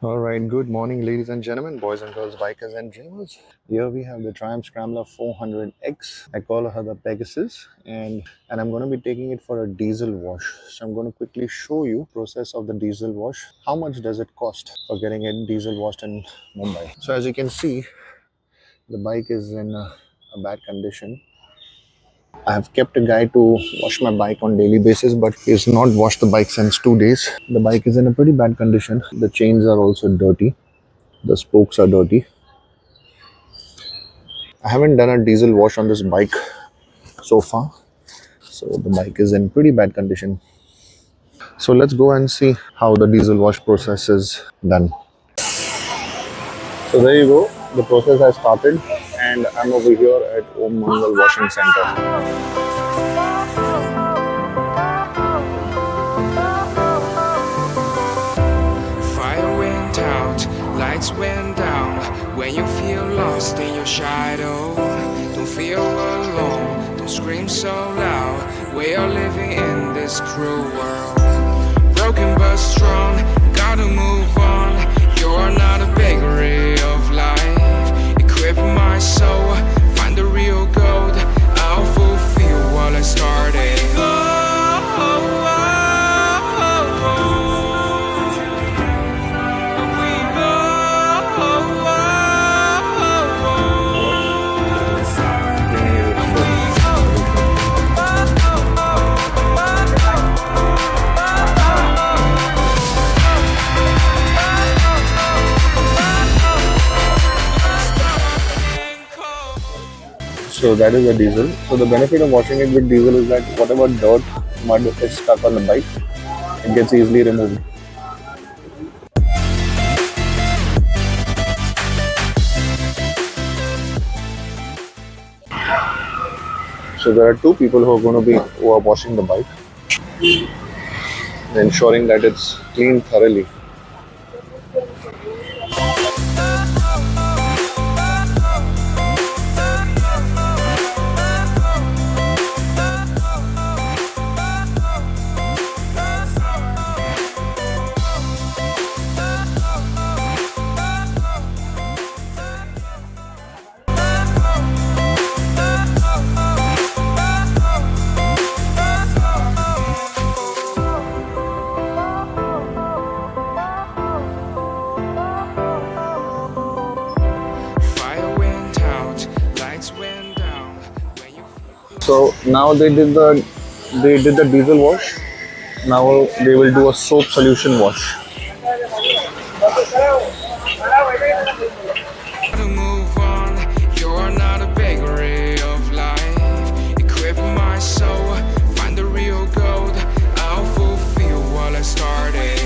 Alright, good morning, ladies and gentlemen, boys and girls, bikers and dreamers. Here we have the Triumph Scrambler 400X. I call her the Pegasus, and I'm going to be taking it for a diesel wash. So I'm going to quickly show you process of the diesel wash. How much does it cost for getting it diesel washed in Mumbai? So as you can see, the bike is in a bad condition. I have kept a guy to wash my bike on daily basis, but he's not washed the bike since 2 days. The bike is in a pretty bad condition. The chains are also dirty. The spokes are dirty. I haven't done a diesel wash on this bike so far, so the bike is in pretty bad condition. So let's go and see how the diesel wash process is done. So there you go, the process has started, and I'm over here at Om Mangal Washing Center. Fire went out, lights went down. When you feel lost in your shadow, don't feel alone, don't scream so loud. We are living in this cruel world. Broken but strong, gotta move on. You're not a bakery of life. Equip my soul, find the real gold. I'll fulfill what I started. So that is the diesel. So the benefit of washing it with diesel is that whatever dirt, mud is stuck on the bike, it gets easily removed. So there are two people who are washing the bike, ensuring that it's cleaned thoroughly. Fire went out, lights went down. When you So now they did the diesel wash. Now they will do a soap solution wash. gotta move on, you're not a bakery of life. Equip my soul, find the real gold. I'll fulfill what I started.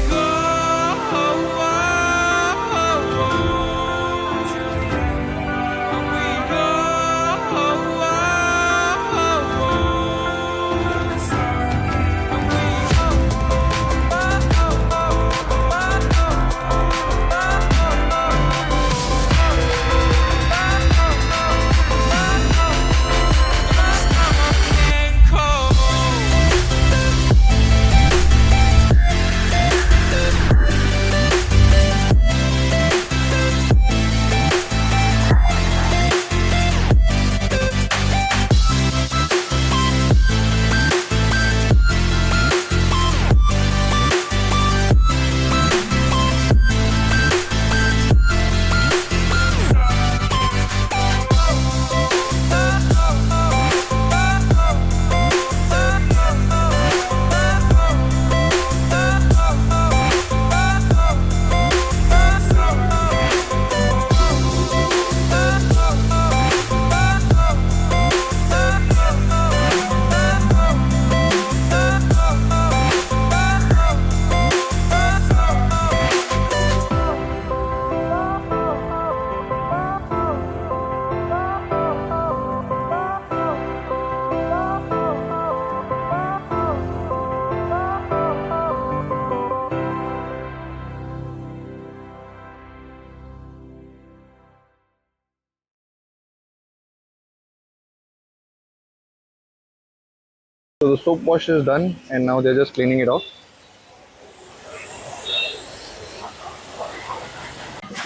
So the soap wash is done, and now they're just cleaning it off.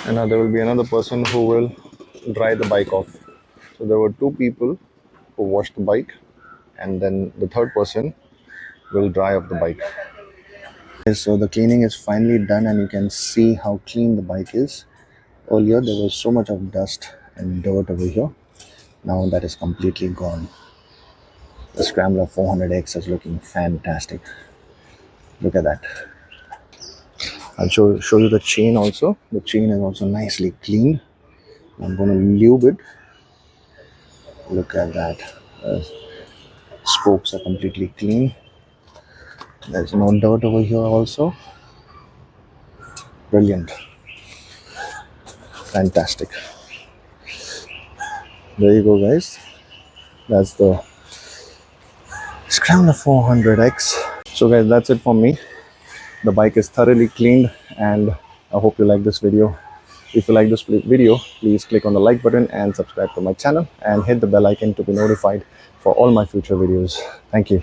And now there will be another person who will dry the bike off. So there were two people who washed the bike, and then the third person will dry off the bike. So the cleaning is finally done, and you can see how clean the bike is. Earlier there was so much of dust and dirt over here. Now that is completely gone. The Scrambler 400X is looking fantastic. Look at that. I'll show you the chain also. The chain is also nicely cleaned. I'm going to lube it. Look at that. Spokes are completely clean. There's no dirt over here also. Brilliant. Fantastic. There you go, guys. That's the Scrambler 400X. So guys, that's it from me. The bike is thoroughly cleaned, and I hope you like this video. If you like this video, please click on the like button and subscribe to my channel and hit the bell icon to be notified for all my future videos. Thank you.